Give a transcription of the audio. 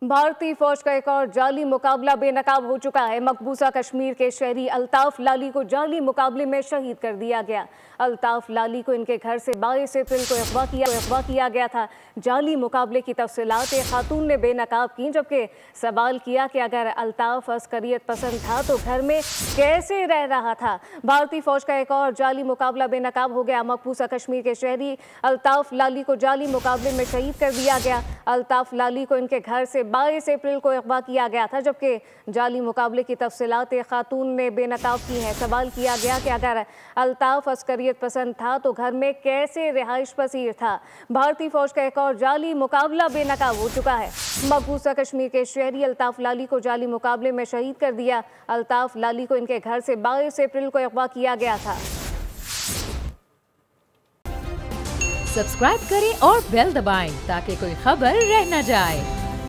भारतीय फौज का एक और जाली मुकाबला बेनकाब हो चुका है। मकबूजा कश्मीर के शहरी अल्ताफ लाली को जाली मुकाबले में शहीद कर दिया गया। अल्ताफ लाली को इनके घर से 22 अप्रैल को अगवा किया गया था। जाली मुकाबले की तफसीलात एक खातून ने बेनकाब की, जबकि सवाल किया कि अगर अल्ताफ अस्करियत पसंद था तो घर में कैसे रह रहा था। भारतीय फौज का एक और जाली मुकाबला बेनकाब हो गया। मकबूजा कश्मीर के शहरी अल्ताफ लाली को जाली मुकाबले में शहीद कर दिया गया। अल्ताफ लाली को इनके घर से 22 अप्रैल को अगवा किया गया था, जबकि जाली मुकाबले की तफसीलात एक खातून ने बेनकाब की हैं। सवाल किया गया कि अगर अल्ताफ अस्करियत पसंद था तो घर में कैसे रिहाइश पसीर था। भारतीय फौज का एक और जाली मुकाबला बेनकाब हो चुका है। मकबूजा कश्मीर के शहरी अल्ताफ लाली को जाली मुकाबले में शहीद कर दिया। अल्ताफ लाली को इनके घर से 22 अप्रैल को अगवा किया गया था। सब्सक्राइब करें और बेल दबाएं ताकि कोई खबर रह न जाए।